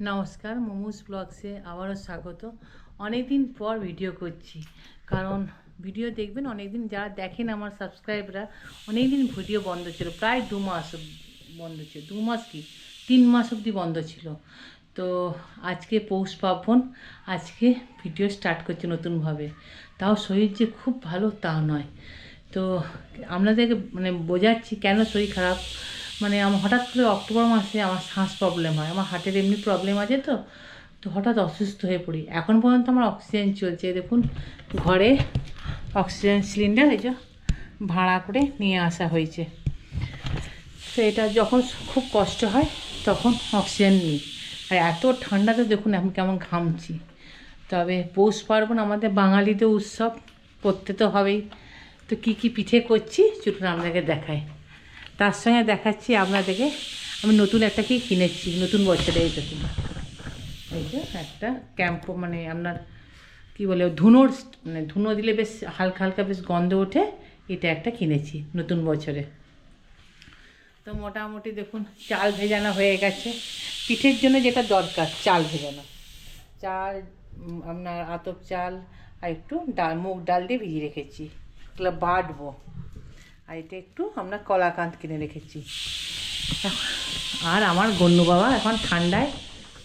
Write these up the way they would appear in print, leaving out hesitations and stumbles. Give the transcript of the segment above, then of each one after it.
নমস্কার, মোমোস ব্লগসে আবারও স্বাগত। অনেক দিন পর ভিডিও করছি, কারণ ভিডিও দেখবেন অনেক দিন যারা দেখেন আমার সাবস্ক্রাইবরা, অনেক দিন ভিডিও বন্ধ ছিল, প্রায় 2 মাস বন্ধ ছিল। 2 মাস কি 3 মাস অবধি বন্ধ ছিল। তো আজকে পৌষ পার্বণ, আজকে ভিডিও স্টার্ট করছে নতুনভাবে। তাও শরীর যে খুব ভালো তা নয়। তো আপনাদেরকে বোঝাচ্ছি কেন শরীর খারাপ। আমার হঠাৎ করে অক্টোবর মাসে আমার শ্বাস প্রবলেম হয়, আমার হার্টের এমনি প্রবলেম আছে। তো তো হঠাৎ অসুস্থ হয়ে পড়ি। এখন পর্যন্ত আমার অক্সিজেন চলছে, দেখুন ঘরে অক্সিজেন সিলিন্ডার এই যে ভাড়া করে নিয়ে আসা হয়েছে। তো এটা যখন খুব কষ্ট হয় তখন অক্সিজেন নিই। আর এত ঠান্ডাতে দেখুন আমি কেমন ঘামছি। তবে পৌষ পার্বণ আমাদের বাঙালিদের উৎসব, করতে তো হবেই। তো কী কী পিঠে করছি চলুন আপনাদেরকে দেখাই। তার সঙ্গে দেখাচ্ছি আপনাদেরকে আমি নতুন একটা কি কিনেছি নতুন বছরে। এই দেখুন, এই যে একটা ক্যাম্পো আপনার কি বলে ধুনোর, ধুনো দিলে বেশ হালকা হালকা বেশ গন্ধ ওঠে। এটা একটা কিনেছি নতুন বছরে। তো মোটামুটি দেখুন চাল ভেজানো হয়ে গেছে। পিঠের জন্য যেটা দরকার চাল ভেজানো, চাল আপনার আতপ চাল আর একটু ডাল, মুগ ডাল দিয়ে ভিজিয়ে রেখেছি, এগুলো বাটবো। আর এটা একটু আমরা কলাকান্ত কিনে রেখেছি। আর আমার গন্নু বাবা এখন ঠান্ডায়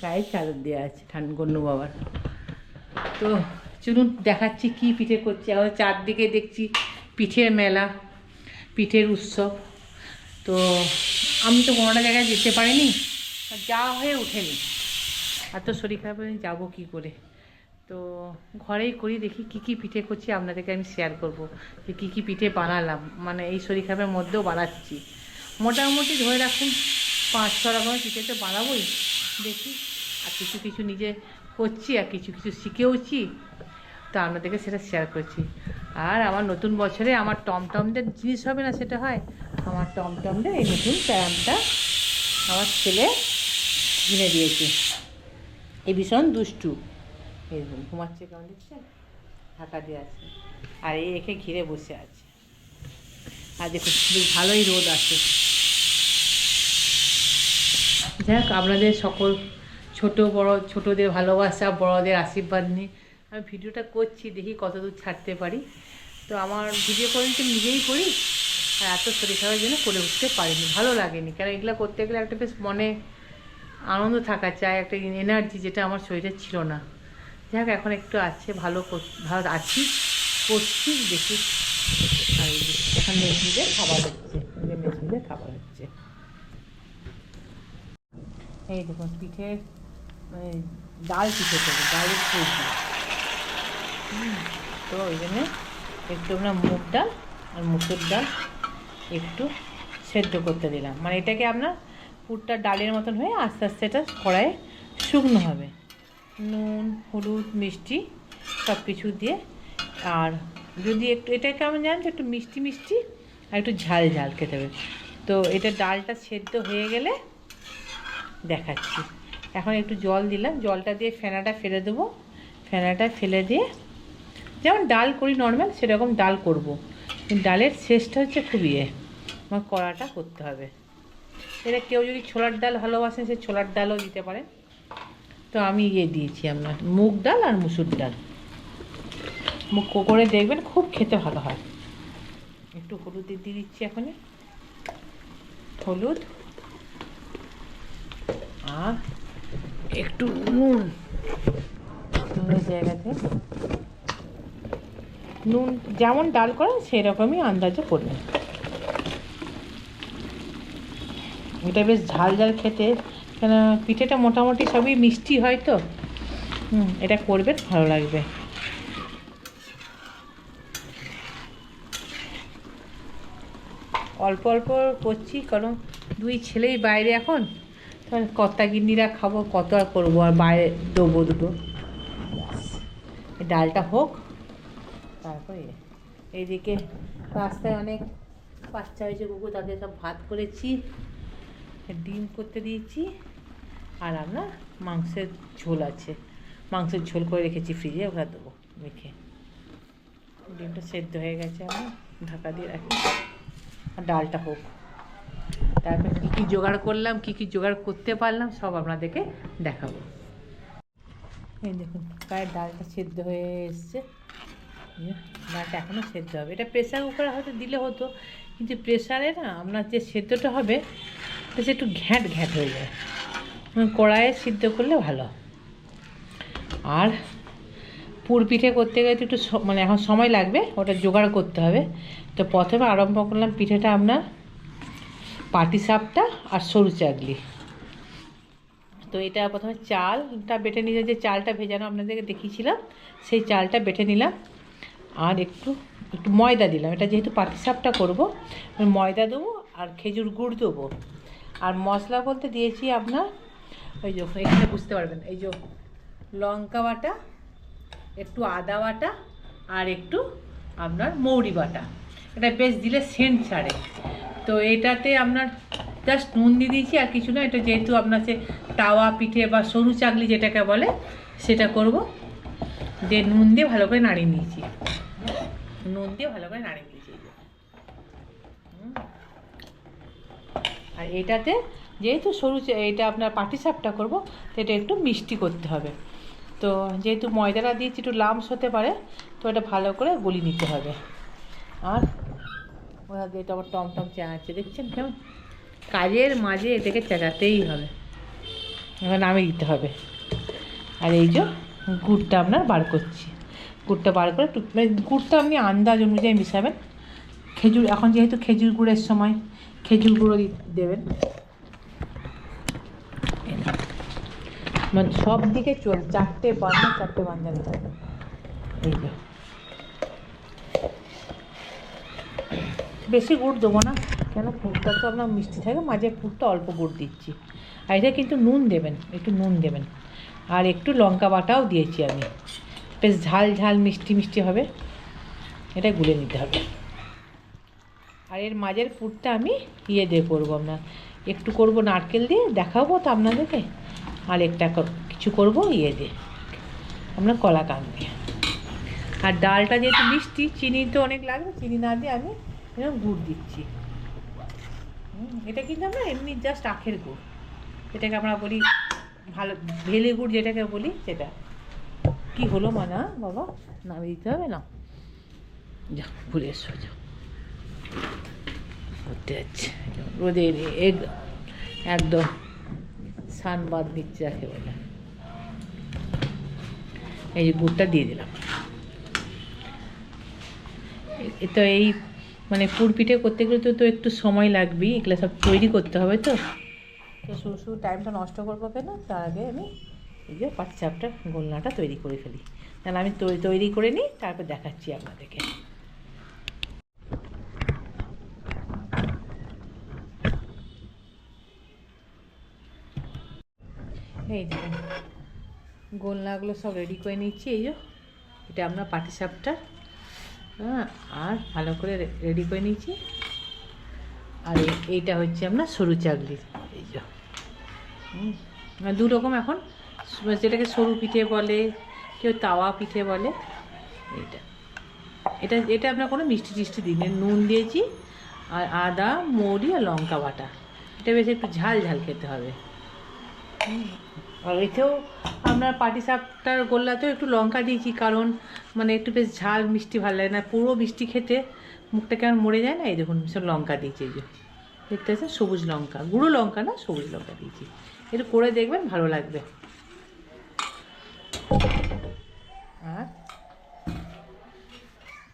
গায়ে চাদর দেওয়া আছে গন্নু বাবার। তো চলুন দেখাচ্ছি কি পিঠে করছি। এখন চারদিকে দেখছি পিঠের মেলা, পিঠের উৎসব। তো আমি তো কোনোটা জায়গায় যেতে পারিনি, যাওয়া হয়ে ওঠেনি। আর তো শরীর খারাপ হয়ে যাবো কী করে। তো ঘরেই করি, দেখি কী কী পিঠে করছি আপনাদেরকে আমি শেয়ার করব, যে কী কী পিঠে বানালাম। এই শরীর খারাপের মধ্যেও বানাচ্ছি। মোটামুটি ধরে রাখুন 5-6 রকমের পিঠে তো বানাবোই। দেখি, আর কিছু কিছু নিজে করছি আর কিছু কিছু শিখেওছি, তো আপনাদেরকে সেটা শেয়ার করছি। আর আমার নতুন বছরে আমার টমটমদের জিনিস হবে না সেটা হয়। আমার টমটমদের এই নতুন ক্যারামটা আমার ছেলে কিনে দিয়েছে। এই ভীষণ দুষ্টু, এই ঘুমাচ্ছে কেমন দেখছেন, ঢাকা দিয়ে আছে। আর এই একে ঘিরে বসে আছে। আর দেখুন বেশ ভালোই রোদ আছে। যাক, আপনাদের সকল ছোট বড়, ছোটদের ভালোবাসা, বড়দের আশীর্বাদ নিয়ে আমি ভিডিওটা করছি, দেখি কতদূর ছাড়তে পারি। তো আমার ভিডিও করে তো নিজেই করি, আর এত শরীর খারাপের জন্য করে উঠতে পারিনি, ভালো লাগেনি। কারণ এগুলো করতে গেলে একটা বেশ মনে আনন্দ থাকা চাই, একটা এনার্জি, যেটা আমার শরীরে ছিল না। যাক, এখন একটু আছে, ভালো ভালো আছি, করছি, দেখি। আর এখন মেশিনের খাবার হচ্ছে, মেশিনের খাবার হচ্ছে। এই দেখুন পিঠের ডাল পিঠে করবো, ডালের সবজি। তো ওই জন্য একটু আমরা মুগ ডাল আর মুসুর ডাল একটু সেদ্ধ করতে দিলাম। এটাকে আপনার পুরটা ডালের মতন হয়ে আস্তে আস্তে এটা কড়াইয়ে শুকনো হবে। নুন, হলুদ, মিষ্টি সব কিছু দিয়ে। আর যদি একটু এটাকে কেমন জানেন তো, একটু মিষ্টি মিষ্টি আর একটু ঝাল ঝাল খেতে হবে। তো এটা ডালটা সেদ্ধ হয়ে গেলে দেখাচ্ছি। এখন একটু জল দিলাম, জলটা দিয়ে ফেনাটা ফেলে দেবো। ফেনাটা ফেলে দিয়ে যেমন ডাল করি নর্মাল, সেরকম ডাল করব। ডালের শেষটা হচ্ছে খুব আমার কড়াটা করতে হবে। এটা কেউ যদি ছোলার ডাল ভালোবাসেন সে ছোলার ডালও দিতে পারেন। তো আমি দিয়েছি আপনার মুগ ডাল আর মুসুর ডাল। মুখ করে দেখবেন খুব খেতে ভালো হয়। একটু হলুদ দিয়ে দিচ্ছি এখন, হলুদ আর একটু নুন। নুনের জায়গাতে নুন যেমন ডাল করেন সেই রকমই আন্দাজে করবেন। এটা বেশ ঝাল ঝাল খেতে, কেন পিঠেটা মোটামুটি সবই মিষ্টি হয়। তো এটা করবেন, ভালো লাগবে। অল্প অল্প করছি, কারণ 2 ছেলেই বাইরে এখন, তাহলে কর্তাগিন্নিরা খাবো, কত আর করবো, আর বাইরে দেবো দুটো। ডালটা হোক, তারপরে এইদিকে রাস্তায় অনেক বাচ্চা হয়েছে, কুকুর, তাদের সব ভাত করেছি, ডিম করতে দিয়েছি। আর আমরা মাংসের ঝোল আছে, মাংসের ঝোল করে রেখেছি ফ্রিজে, ওটা দেবো মেখে। ডিমটা সেদ্ধ হয়ে গেছে, আমি ঢাকা দিয়ে রাখি। আর ডালটা হোক। তারপর কী কী জোগাড় করলাম, কী কী জোগাড় করতে পারলাম সব আপনাদেরকে দেখাবো। এই দেখুন প্রায় ডালটা সেদ্ধ হয়ে এসছে, ডালটা এখনও সেদ্ধ হবে। এটা প্রেসার কুকারে হয়তো দিলে হতো, কিন্তু প্রেসারে না আপনার যে সেদ্ধটা হবে এটা একটু ঘ্যাঁট ঘ্যাঁট হয়ে যায়, কড়াইয়ে সিদ্ধ করলে ভালো। আর পুর পিঠে করতে গেলে একটু মানে এখন সময় লাগবে, ওটা জোগাড় করতে হবে। তো প্রথমে আরম্ভ করলাম পিঠেটা আপনার পাটিসাপটা আর সরু চাকলি। তো এটা প্রথমে চালটা বেটে নিয়ে, যে চালটা ভেজানো আপনাদেরকে দেখিয়েছিলাম সেই চালটা বেটে নিলাম। আর একটু একটু ময়দা দিলাম, এটা যেহেতু পাটিসাপটা করবো ময়দা দেবো আর খেজুর গুড় দেবো। আর মশলা বলতে দিয়েছি আপনার ওই যে এখানে বুঝতে পারবেন, এই যে লঙ্কা বাটা, একটু আদা বাটা আর একটু আপনার মৌরি বাটা। এটা বেশ দিলে সেন্ট ছাড়ে। তো এটাতে আপনার জাস্ট নুন দিয়ে দিয়েছি আর কিছু না। এটা যেহেতু আপনার সে তাওয়া পিঠে বা সরু চাকলি যেটাকে বলে সেটা করব, যে নুন দিয়ে ভালো করে নাড়িয়ে নিয়েছি, নুন দিয়ে ভালো করে নাড়িয়ে নিয়েছি। আর এটাতে যেহেতু সরু এটা আপনার পাটিসাপটা করব, তো এটা একটু মিষ্টি করতে হবে। তো যেহেতু ময়দাটা দিয়েছি একটু লামস হতে পারে, তো এটা ভালো করে গলিয়ে নিতে হবে। আর ওরা দিয়ে তো আবার টমটম চেঁচাচ্ছে, দেখছেন কেমন? কাজের মাঝে এটাকে চেঁচাতেই হবে, এবার নামিয়ে দিতে হবে। আর এই যে গুড়টা আপনার বার করছি, গুড়টা বার করে মানে গুড়টা আপনি আন্দাজ অনুযায়ী মিশাবেন। খেজুর, এখন যেহেতু খেজুর গুড়ের সময় খেজুর গুঁড়ো দেবেন, মানে সব দিকে চল চারটে বান্ধা দিতে হবে। এই যে বেশি গুড় দেবো না, কেন পুরটা তো আপনার মিষ্টি থাকে, মাঝে পুরটা অল্প গুড় দিচ্ছি। আর এটা কিন্তু নুন দেবেন, একটু নুন দেবেন। আর একটু লঙ্কা বাটাও দিয়েছি আমি, বেশ ঝাল ঝাল মিষ্টি মিষ্টি হবে, এটা গুলে নিতে হবে। আর এর মাঝের পুরটা আমি দিয়ে করবো, আপনার একটু করব নারকেল দিয়ে, দেখাবো তো আপনাদেরকে। আর একটা কিছু করব দিয়ে আপনার কলাকান্দ দিয়ে। আর ডালটা যেহেতু মিষ্টি, চিনি তো অনেক লাগবে, চিনি না দিয়ে আমি এরকম গুড় দিচ্ছি। এটা কিন্তু আমরা এমনি জাস্ট আখের গুড়, যেটাকে আমরা বলি ভালো ভেলে গুড় যেটাকে বলি, সেটা। কি হলো মানা বাবা, নামিয়ে দিতে হবে না, যা ঘুরে এসো, যাও ঘুরতে যাচ্ছে রোদে একদম সানবাদ দিচ্ছে যাকে বলে। এই যে গুড়টা দিয়ে দিলাম। তো এই মানে পুর পিঠে করতে গেলে তো একটু সময় লাগবেই, এগুলো সব তৈরি করতে হবে। তো শুধু টাইমটা নষ্ট করবো কেন, তার আগে আমি এই যে পাটিসাপটার গোলনাটা তৈরি করে ফেলি। তাহলে আমি তৈরি করে নিই, তারপর দেখাচ্ছি আপনাদেরকে। এই দেখুন গোলনাগুলো সব রেডি করে নিচ্ছি। এই যে এটা আপনার পাটিসাপটা, হ্যাঁ, আর ভালো করে রেডি করে নিচ্ছি। আর এইটা হচ্ছে আপনার সরু চাকলির, এই যে দু রকম এখন, যেটাকে সরু পিঠে বলে, কেউ তাওয়া পিঠে বলে। এইটা এটা এটা আপনার কোনো মিষ্টি টিষ্টি দিন, নুন দিয়েছি আর আদা মৌরি আর লঙ্কা বাটা। এটা বেশ একটু ঝাল ঝাল খেতে হবে। আর এতেও আপনার পাটিসাপটার গোল্লাতেও একটু লঙ্কা দিয়েছি, কারণ মানে একটু বেশ ঝাল মিষ্টি ভালো লাগে না, পুরো মিষ্টি খেতে মুখটা কেমন মরে যায় না। এই দেখুন সব লঙ্কা দিয়েছি, এই যে দেখতে পাচ্ছেন সবুজ লঙ্কা, গুঁড়ো লঙ্কা না, সবুজ লঙ্কা দিয়েছি। একটু করে দেখবেন, ভালো লাগবে। আর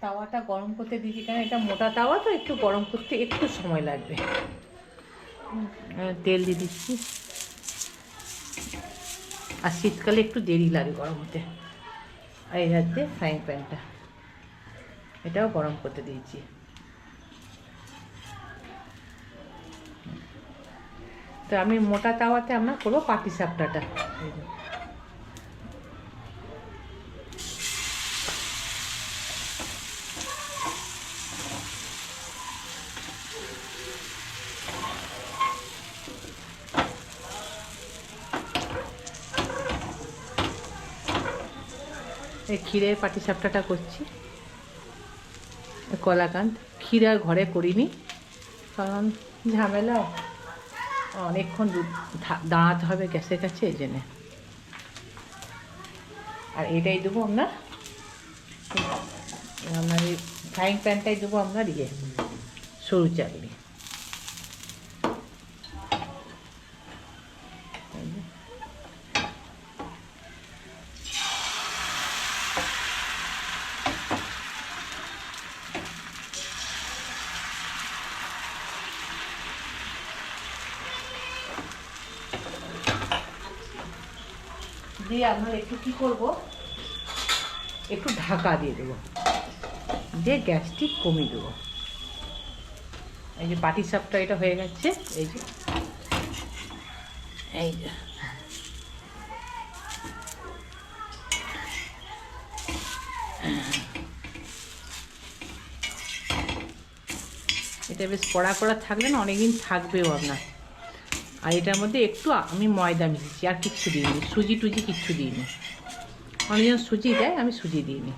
তাওয়াটা গরম করতে দিয়েছি, কারণ এটা মোটা তাওয়া তো একটু গরম করতে একটু সময় লাগবে। তেল দিয়ে দিচ্ছি, আর শীতকালে একটু দেরি লাগে গরম হতে। আর এই হাতে ফ্রাইং প্যানটা, এটাও গরম করতে দিয়েছি। তো আমি মোটা তাওয়াতে আমরা করবো পাটিসাপটাটা। এই ক্ষীরের পাটিসাপটাটা করছি, কলাকান্দ। ক্ষীর আর ঘরে করিনি, কারণ ঝামেলা, অনেকক্ষণ দাঁড়াতে হবে গ্যাসের কাছে, এই জন্যে। আর এটাই দেবো আপনার এই ফ্রাইং প্যানটাই দেবো আপনার সরু চাকলি। দিয়ে আমরা একটু কী করবো, একটু ঢাকা দিয়ে দেবো, দিয়ে গ্যাসটি কমিয়ে দেবো। এই যে পাটিসাপটা এটা হয়ে গেছে, এই যে এটা বেশ কড়া কড়া থাকলে না অনেকদিন থাকবেও আপনার। আর এটার মধ্যে একটু আমি ময়দা মিশিয়েছি, আর কিচ্ছু দিইনি, সুজি টুজি কিচ্ছু দিইনি। অনেকজন সুজি দেয়, আমি সুজি দিইনি।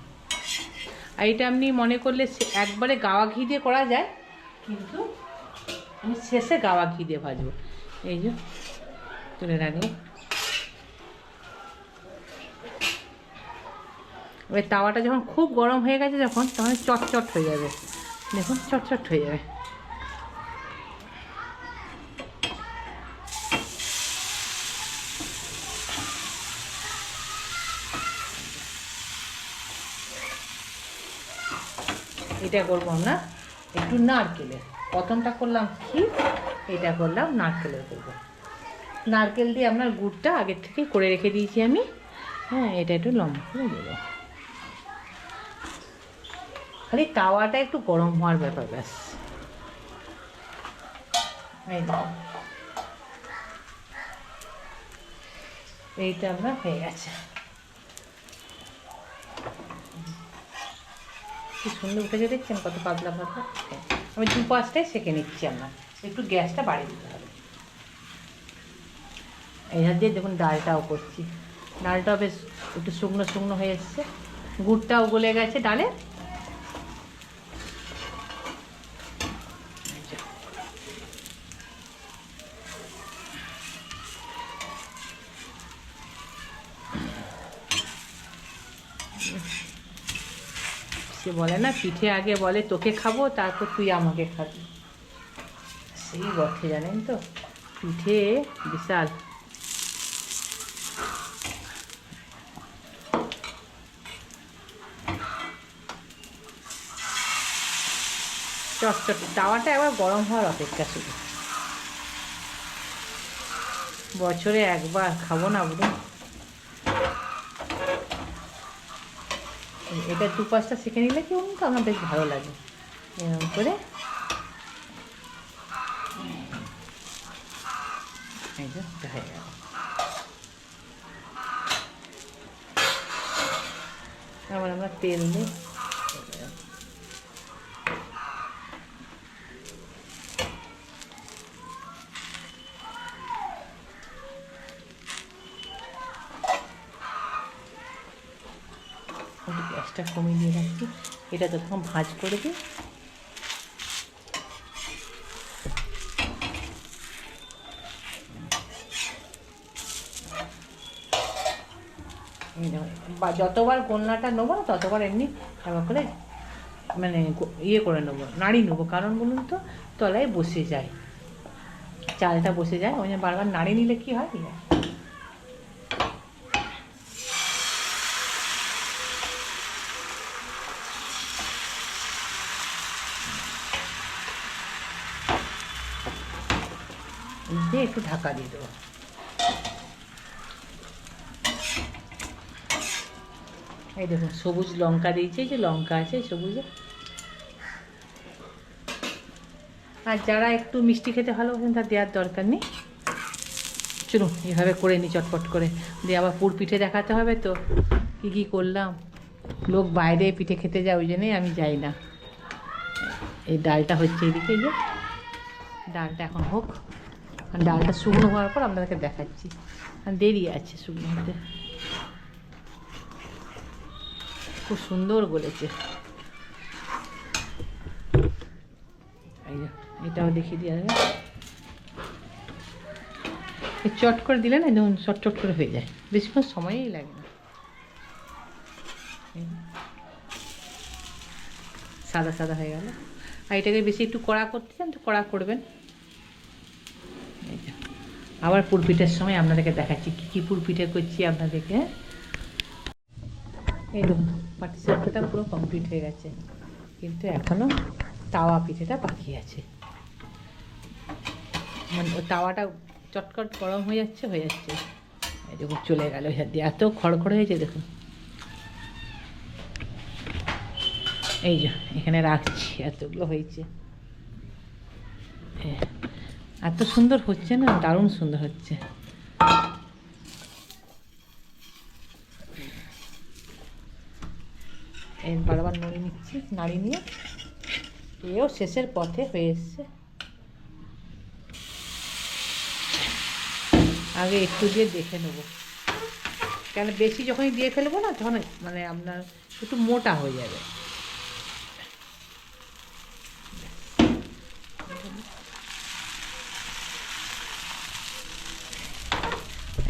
আর এটা আপনি মনে করলে একবারে গাওয়া ঘি দিয়ে করা যায়, কিন্তু আমি শেষে গাওয়া ঘি দিয়ে ভাজবো। এই যে তুলে রাখবো। এবার তাওয়াটা যখন খুব গরম হয়ে গেছে তখন চটচট হয়ে যাবে, দেখুন চটচট হয়ে যাবে। এটা করবো আমরা একটু নারকেলের, প্রথমটা করলাম ক্ষীর, এটা করলাম নারকেলের করবো। নারকেল দিয়ে আপনার গুড়টা আগের থেকে করে রেখে দিয়েছি আমি। হ্যাঁ, এটা একটু লম্বা করে দেবো, খালি তাওয়াটা একটু গরম হওয়ার ব্যাপার, ব্যাস। এই দেখো এইটা আপনার হয়ে গেছে। কি সুন্দর উঠে দেখছেন, কত পাতলা পাতলা। আমি 2-5টাই সেঁকে নিচ্ছি। আপনার একটু গ্যাসটা বাড়িয়ে দিতে হবে। এই হাত দিয়ে দেখুন ডালটাও করছি, ডালটাও বেশ একটু শুকনো শুকনো হয়ে এসছে, গুড়টাও গলে গেছে ডালে। সে বলে না, পিঠে আগে বলে তোকে খাবো, তারপর তুই আমাকে খাবি। সেই বটে, জানেন তো, পিঠে বিশাল। চটচট তাওয়াটা একবার গরম হওয়ার অপেক্ষা শুধু। বছরে একবার খাবো না বলুন। এটা 2-5টা সেঁকে নিলে কি বলুন তো আমার বেশ ভালো লাগে। এরকম করে এই যে হয়ে গেল। আবার আমরা তেল দিই। গ্যাসটা কমিয়ে দিয়ে রাখছি, এটা তখন ভাঁজ করে দিই। যতবার গোলনাটা নেবো না ততবার এমনি একবার করে মানে ইয়ে করে নেবো, নাড়িয়ে নেবো। কারণ বলুন তো, তলায় বসে যায়, চালটা বসে যায়, ওই জন্য বারবার নাড়িয়ে নিলে কী হয়, দিয়ে একটু ঢাকা দিয়ে দেবো। এই দেখুন সবুজ লঙ্কা দিয়েছে, যে লঙ্কা আছে সবুজে। আর যারা একটু মিষ্টি খেতে ভালোবাসেন তার দেওয়ার দরকার নেই। চলুন এভাবে করে নিই চটপট করে, দিয়ে আবার পুর পিঠে দেখাতে হবে তো কী কী করলাম। লোক বাইরে পিঠে খেতে যায়, ওই জন্যই আমি যাই না। এই ডালটা হচ্ছে এদিকে, যে ডালটা এখন হোক, আর ডালটা শুকনো হওয়ার পর আপনাদেরকে দেখাচ্ছি। আর দেরি আছে শুকনো হতে, খুব সুন্দর গলেছে। এটাও দেখিয়ে দিয়ে যাবে। চট করে দিলে না যেমন চটচট করে হয়ে যায়, বেশিক্ষণ সময়ই লাগে না। সাদা সাদা হয়ে গেল। আর এটাকে বেশি একটু কড়া করতে চান তো কড়া করবেন। আবার পুরপিঠের সময় আপনাদেরকে দেখাচ্ছি কী কী পুরপিঠে করছি আপনাদেরকে। এই দেখুন পাটিসাপটাটা পুরো কমপ্লিট হয়ে গেছে, কিন্তু এখনও তাওয়া পিঠেটা বাকি আছে। মানে তাওয়াটা চটকট গরম হয়ে যাচ্ছে এই দেখুন চলে গেল এত খড়খড় হয়েছে দেখুন। এই যে এখানে রাখছি, এতগুলো হয়েছে, এত সুন্দর হচ্ছে না, দারুণ সুন্দর হচ্ছে। এবার আবার নাড়িয়ে নিচ্ছি, নাড়িয়ে নিয়ে এও শেষের পথে হয়ে এসছে। আগে একটু দিয়ে দেখে নেবো, কেন বেশি যখনই দিয়ে ফেলবো না তখন মানে আপনার একটু মোটা হয়ে যাবে।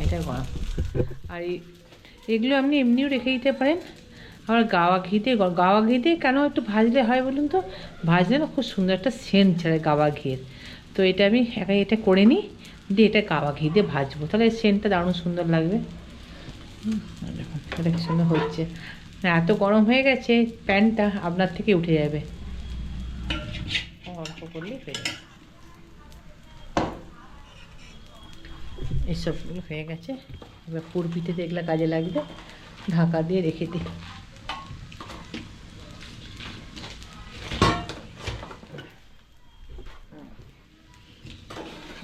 এটা গরম। আর এগুলো আপনি এমনিও রেখে দিতে পারেন। আবার গাওয়া ঘিতে কেন একটু ভাজলে হয় বলুন তো, ভাজলে না খুব সুন্দর একটা সেন্ট ছাড়ে গাওয়া ঘিয়ের। তো এটা আমি এটা করে নিই, দিয়ে এটা গাওয়া ঘি দিয়ে ভাজবো, তাহলে সেন্টটা দারুণ সুন্দর লাগবে। দেখুন এটা কি সুন্দর হচ্ছে, এত গরম হয়ে গেছে প্যানটা আপনার থেকে উঠে যাবে, অল্প করলেই হয়ে যাবে। এইসবগুলো হয়ে গেছে, এবার পুরপিঠে এগুলো কাজে লাগবে, ঢাকা দিয়ে রেখে দিই।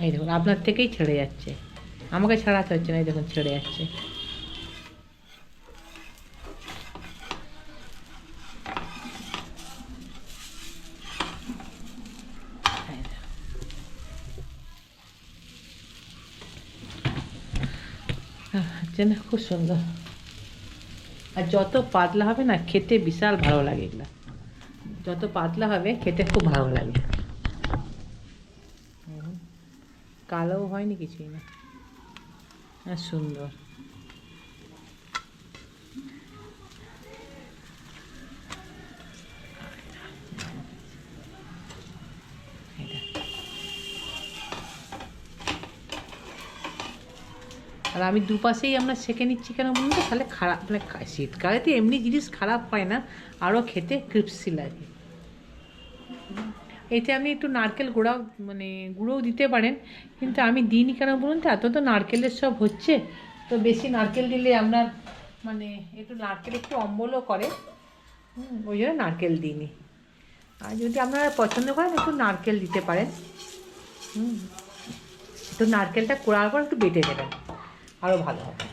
এই দেখুন আপনার থেকেই ছেড়ে যাচ্ছে, আমাকে ছাড়াতে হচ্ছে না, এই দেখুন ছেড়ে যাচ্ছে। হচ্ছে না খুব সুন্দর। আর যত পাতলা হবে না খেতে বিশাল ভালো লাগে, এগুলো যত পাতলা হবে খেতে খুব ভালো লাগে। কালোও হয়নি কিছুই না, সুন্দর। আর আমি দুপাশেই আমরা সেঁকে নিচ্ছি কেন বলুন তো, তাহলে খারাপ মানে শীতকালে তো এমনি জিনিস খারাপ হয় না, আরও খেতে ক্রিপসি লাগে। এতে আপনি একটু নারকেল গুঁড়োও দিতে পারেন, কিন্তু আমি দিইনি কেন বলুন তো, এত তো নারকেলের সব হচ্ছে, তো বেশি নারকেল দিলে আপনার মানে নারকেল একটু অম্বলও করে, ওই জন্য নারকেল দিইনি। আর যদি আপনারা পছন্দ করেন একটু নারকেল দিতে পারেন। তো নারকেলটা কোড়ার পর একটু বেটে দেবেন, আরও ভালো হবে।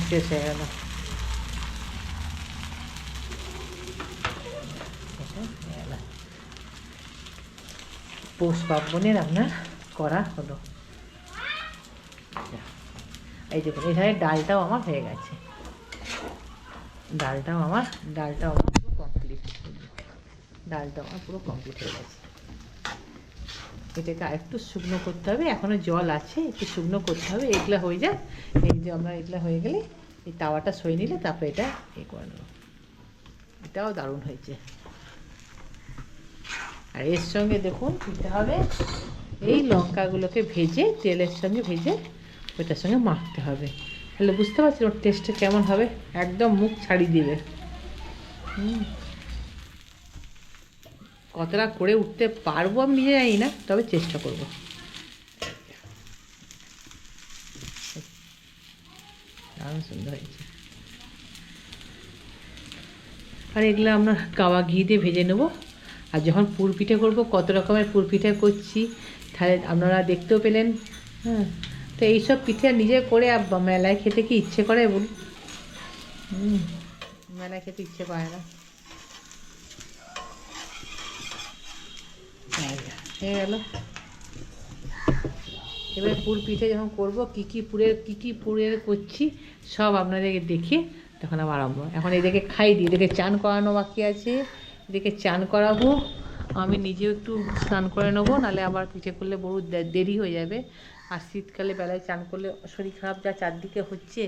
শেষ হয়ে গেল। পৌষ পার্বণের আপনার করা হলো। এই দেখুন এখানে ডালটাও আমার হয়ে গেছে, ডালটাও আমার পুরো কমপ্লিট, ডালটাও আমার পুরো কমপ্লিট হয়ে গেছে। এটাকে আরেকটু শুকনো করতে হবে, এখনও জল আছে, একটু শুকনো করতে হবে। এগুলো হয়ে যাক, এই যে আমরা এগুলো হয়ে গেলে এই তাওয়াটা সই নিলে তারপরে এটা করে নেব। এটাও দারুণ হয়েছে। আর এর সঙ্গে দেখুন দিতে হবে এই লঙ্কাগুলোকে ভেজে, তেলের সঙ্গে ভেজে ওইটার সঙ্গে মাখতে হবে, তাহলে বুঝতে পারছেন ওর টেস্টটা কেমন হবে, একদম মুখ ছাড়িয়ে দিবে। কতটা করে উঠতে পারবো আমি নিজে জানি না, তবে চেষ্টা করব। দারুণ সুন্দর হয়েছে। আর এগুলো আমরা গাওয়া ঘি দিয়ে ভেজে নেব। আর যখন পুরপিঠে করবো, কত রকমের পুরপিঠে করছি তাহলে আপনারা দেখতেও পেলেন। তো এইসব পিঠে নিজে করে মেলায় খেতে কি ইচ্ছে করে বলুন? মেলায় খেতে ইচ্ছে করে না। হয়ে গেল। এবার পুর পিঠে যখন করবো কী কী পুরের করছি সব আপনাদেরকে দেখে তখন আবার আরম্ভ। এখন এদেরকে খাই দিই, এদেরকে চান করানো বাকি আছে, এদেরকে চান করাবো, আমি নিজেও একটু স্নান করে নেবো, নাহলে আবার পিঠে করলে বহু দেরি হয়ে যাবে। আর শীতকালে বেলায় চান করলে শরীর খারাপ যা চারদিকে হচ্ছে,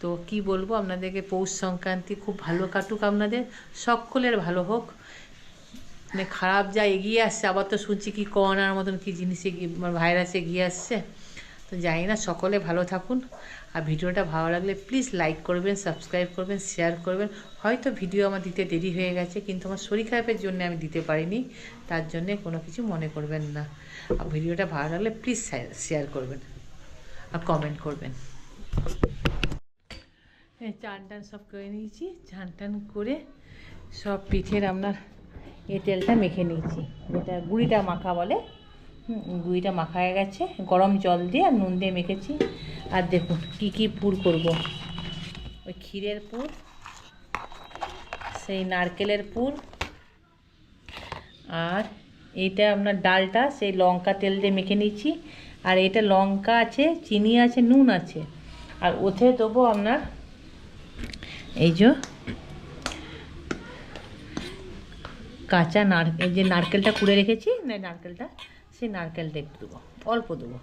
তো কি বলবো আপনাদেরকে, পৌষ সংক্রান্তি খুব ভালো কাটুক, আপনাদের সকলের ভালো হোক। মানে খারাপ যা এগিয়ে আসছে, আবার তো শুনছি কি করোনার মতন কি জিনিসে ভাইরাস এগিয়ে আসছে, তো জানি না, সকলে ভালো থাকুন। আর ভিডিওটা ভালো লাগলে প্লিজ লাইক করবেন, সাবস্ক্রাইব করবেন, শেয়ার করবেন। হয়তো ভিডিও আমার দিতে দেরি হয়ে গেছে, কিন্তু আমার শরীর খারাপের জন্য আমি দিতে পারিনি, তার জন্যে কোনো কিছু মনে করবেন না। আর ভিডিওটা ভালো লাগলে প্লিজ শেয়ার করবেন আর কমেন্ট করবেন। চান টান সব করে নিয়েছি, চান টান করে সব পিঠের আপনার এই তেলটা মেখে নিয়েছি, যেটা গুঁড়িটা মাখা বলে, গুঁড়িটা মাখা হয়ে গেছে, গরম জল দিয়ে আর নুন দিয়ে মেখেছি। আর দেখুন কি কি পুর করব, ওই ক্ষীরের পুর, সেই নারকেলের পুর, আর এইটা আপনার ডালটা সেই লঙ্কা তেল দিয়ে মেখে নিয়েছি। আর এটা লঙ্কা আছে, চিনি আছে, নুন আছে, আর ওতে দেবো আপনার এই যে কাঁচা নারকেল, যে নারকেলটা কুড়ে রেখেছি না, নারকেলটা, সেই নারকেলটা একটু দেবো, অল্প দেবো,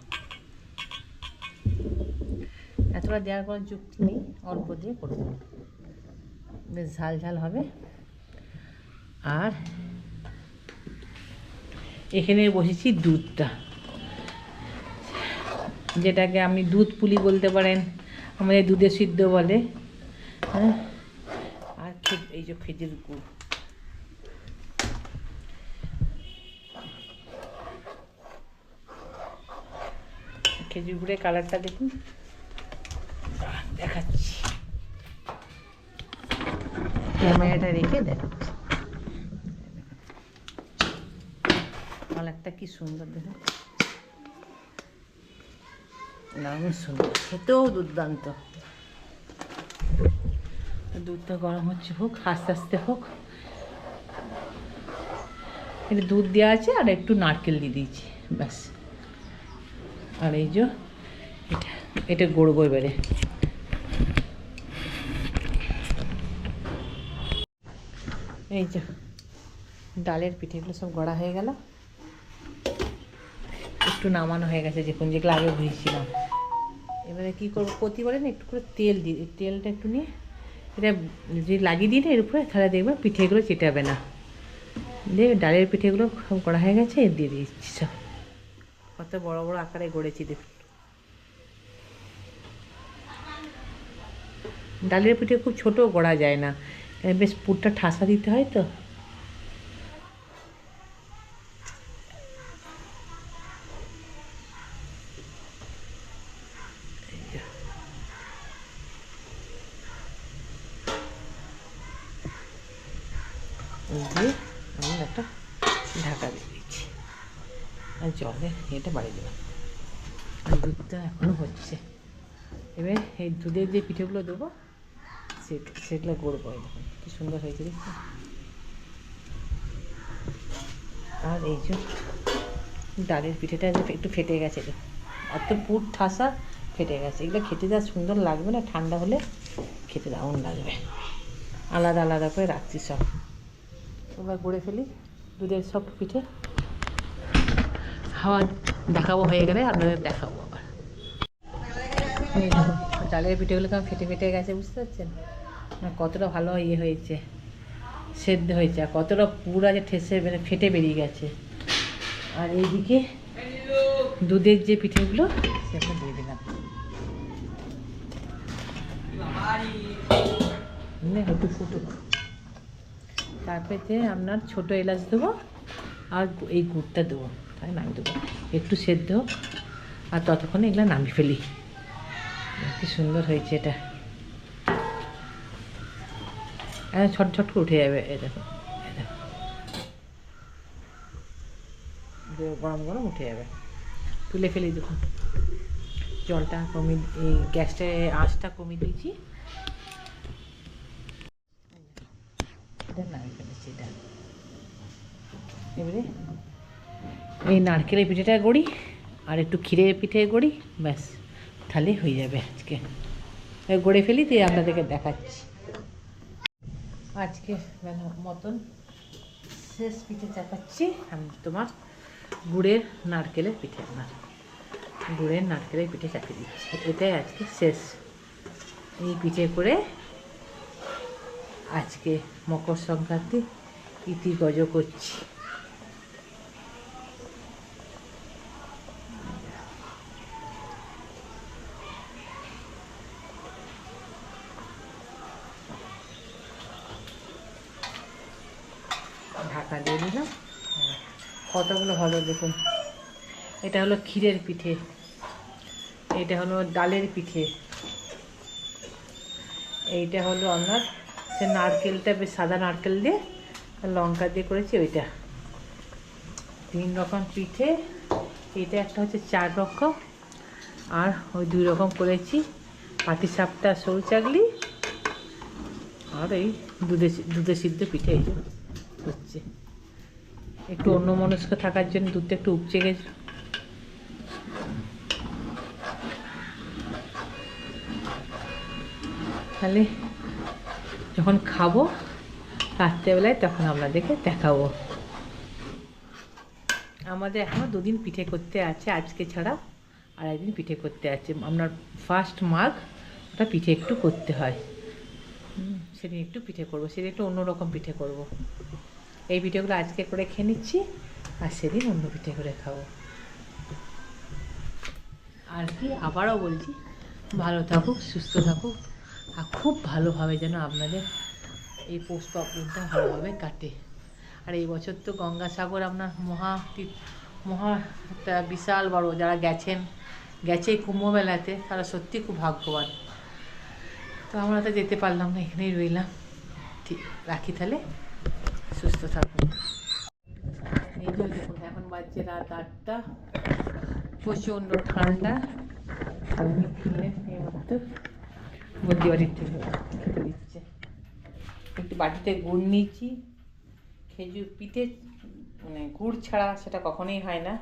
এতটা দেওয়ার কোনো যুক্তি নেই, অল্প দিয়ে করবো, বেশ ঝাল ঝাল হবে। আর এখানে বসেছি দুধটা, যেটাকে আপনি দুধ পুলি বলতে পারেন, আমাদের দুধে সিদ্ধ বলে, হ্যাঁ। আর এই যে খেজুর গুড়, খেজুর গুড়ের কালারটা দেখুন, দেখাচ্ছি, ক্যামেরাটা রেখে দেখাচ্ছি, কালারটা কি সুন্দর দেখুন, দারুণ সুন্দর, খেতেও দুর্দান্ত। দুধটা গরম হচ্ছে, হোক, আস্তে আস্তে হোক। একটু দুধ দেওয়া আছে আর একটু নারকেল দিয়ে দিয়েছি, ব্যাস। আর এই যে এটা গড়বো এবারে, এই যে ডালের পিঠেগুলো সব গড়া হয়ে গেল, একটু নামানো হয়ে গেছে, দেখুন যেগুলো আগে ভুজিয়েছিলাম। এবারে কী করবো, প্রতিবারে না একটু করে তেল দিই, তেলটা একটু নিয়ে এটা যদি লাগিয়ে দিই না এর উপরে, তাহলে দেখবেন পিঠেগুলো চেটাবে না। দিয়ে ডালের পিঠেগুলো সব গড়া হয়ে গেছে, এর দিয়ে দিচ্ছি সব, কত বড় বড় আকারে গড়েছি দেখুন। ডালের পিঠে খুব ছোটো গড়া যায় না, বেশ পুরটা ঠাসা দিতে হয় তো। দিয়ে আমি একটা ঢাকা দিয়ে দিচ্ছি, আর জলে এটা বাড়িয়ে দিলাম। আর দুধটা এখনও হচ্ছে, এবার এই দুধের যে পিঠেগুলো দেবো সেগুলো গড়বো, দেখুন কী সুন্দর হয়েছে দেখুন। আর এই যে ডালের পিঠেটা একটু ফেটে গেছে, এত পুর ঠাসা ফেটে গেছে, এগুলো খেতে যা সুন্দর লাগবে না, ঠান্ডা হলে খেতে দারুণ লাগবে। আলাদা আলাদা করে রাখছি সব, এবার গড়ে ফেলি দুধের সব পিঠে, হাওয়া দেখাবো হয়ে গেলে আপনাদের দেখাবো আবার। ডালের পিঠেগুলো কেমন ফেটে ফেটে গেছে, বুঝতে পারছেন না, কতটা ভালো ইয়ে হয়েছে, সেদ্ধ হয়েছে, আর কতটা পুরো আছে ঠেসে ফেটে বেরিয়ে গেছে। আর এইদিকে দুধের যে পিঠেগুলো সেগুলো দিয়ে দিলাম, একটু ফুটুক, তারপরে আপনার ছোটো এলাচ দেবো আর এই গুড়টা দেবো, তাই নামিয়ে দেবো, একটু সেদ্ধ হোক, আর ততক্ষণে এগুলো নামিয়ে ফেলি। কি সুন্দর হয়েছে এটা, ছট ছট করে উঠে যাবে, এই দেখো, গরম গরম উঠে যাবে, তুলে ফেলি। দেখুন জলটা কমিয়ে, এই গ্যাসটা আঁচটা কমিয়ে দিয়েছি, এটা নামিয়ে ফেলেছি। এটা এবারে এই নারকেলের পিঠেটা গড়ি, আর একটু ক্ষীরে পিঠে করি, ব্যাস তাহলে হয়ে যাবে। আজকে গড়ে ফেলি, দিয়ে আপনাদেরকে দেখাচ্ছি। আজকে মতন শেষ পিঠে চাপাচ্ছি আমি, তোমার গুড়ের নারকেলের পিঠে। আমার গুড়ের নারকেলের পিঠে চাপিয়ে দিচ্ছি, এটাই আজকে শেষ। এই পিঠে করে আজকে মকর সংক্রান্তি ইতি গজ করছি। ঢাকা দিয়ে দিলাম। কতগুলো হলো দেখুন। এটা হলো ক্ষীরের পিঠে, এটা হলো ডালের পিঠে, এইটা হলো আপনার সে নারকেলটা বেশ সাদা নারকেল দিয়ে লঙ্কা দিয়ে করেছি ওইটা। 3 রকম পিঠে, এটা একটা হচ্ছে 4 রকম, আর ওই 2 রকম করেছি পাটিসাপটা সরু চাগলি, আর এই দুধে সিদ্ধ পিঠে এই যে হচ্ছে। একটু অন্যমনস্ক থাকার জন্য দুধটা একটু উপচে গেছে। তাহলে যখন খাবো রাত্রেবেলায় তখন আপনাদেরকে দেখাবো। আমাদের এখনও 2 দিন পিঠে করতে আছে, আজকে ছাড়া আর একদিন পিঠে করতে আছে। আপনার 1 মাঘ ওটা পিঠে একটু করতে হয়, সেদিন একটু পিঠে করবো, সেদিন একটু অন্যরকম পিঠে করব। এই পিঠেগুলো আজকে করে খেয়ে নিচ্ছি, আর সেদিন অন্য পিঠে করে খাবো। আর কি আবারও বলছি, ভালো থাকুক, সুস্থ থাকুক, আর খুব ভালোভাবে যেন আপনাদের এই পৌষ পার্বণটা ভালোভাবে কাটে। আর এই বছর তো গঙ্গাসাগর আপনার মহা একটা বিশাল বড়, যারা গেছে কুম্ভমেলাতে তারা সত্যি খুব ভাগ্যবান। তো আমরা তো যেতে পারলাম না, এখানেই রইলাম। ঠিক রাখি তাহলে, সুস্থ থাকুন। এই যে দেখুন এখন বাজছে রাত 8টা, প্রচণ্ড ঠান্ডা। আমি খুললে এই মতো বন্দি বাড়ির থেকে খেতে দিচ্ছে। একটু বাটিতে গুড় নিয়েছি, খেজুর পিঠে মানে গুড় ছাড়া সেটা কখনোই হয় না।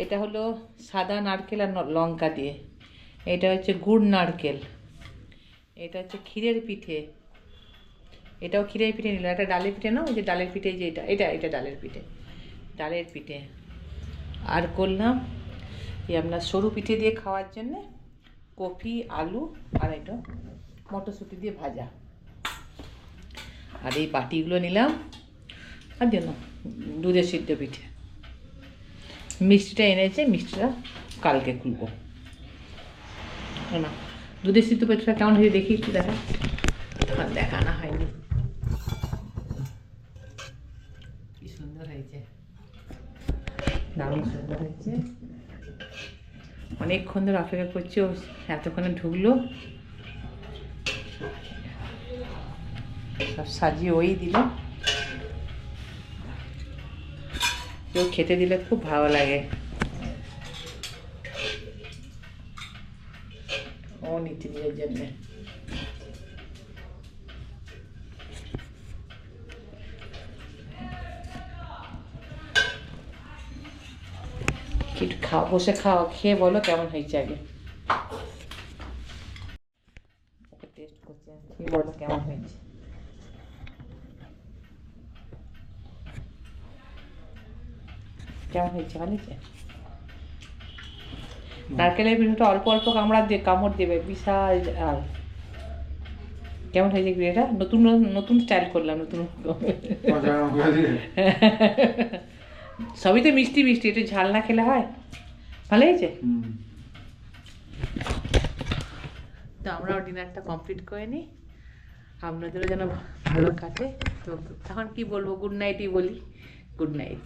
এটা হলো সাদা নারকেল আর লঙ্কা দিয়ে, এটা হচ্ছে গুড় নারকেল, এটা হচ্ছে ক্ষীরের পিঠে, এটাও ক্ষীরের পিঠে নিলাম। এটা ডালের পিঠে না, ওই যে ডালের পিঠে, যে এটা ডালের পিঠে। আর করলাম এই আপনার সরু পিঠে দিয়ে খাওয়ার জন্যে কপি, আলু আর এটা মটরশুঁটি দিয়ে ভাজা। আর এই বাটিগুলো নিলাম আর জন্য দুধের সিদ্ধ পিঠে। মিষ্টিটা এনেছে, মিষ্টিটা কালকে খুলবো না। দুধের সিদ্ধ পিঠেটা কেমন হয়েছে দেখি, একটু দেখা, তখন দেখানো হয়নি। কি সুন্দর হয়েছে, দারুণ সুন্দর হয়েছে। অনেকক্ষণ ধরে অপেক্ষা করছি, ও এতক্ষণে ঢুকলো। সব সাজিয়ে ওই দিল, কেউ খেতে দিলে খুব ভালো লাগে। ও নিতে নিজের জন্যে। একটু খাও, বসে খাও, খেয়ে বলো কেমন হয়েছে আগে। ওকে টেস্ট করছে, খেয়ে বলো কেমন হয়েছে। কেমন হয়েছে, ভালো হয়েছে? নারকেলের পিঠেটা অল্প অল্প কামড় দেবে, বিশাল। আর কেমন হয়েছে এটা? নতুন স্টাইল করলাম, নতুন। সবই তো মিষ্টি মিষ্টি, একটু ঝাল না খেলে হয়। ভালো হয়েছে? তো আমরাও ডিনারটা কমপ্লিট করে নিই, আপনাদেরও যেন ভালো কাটে। তো এখন কি বলবো, গুড নাইটই বলি। Good night.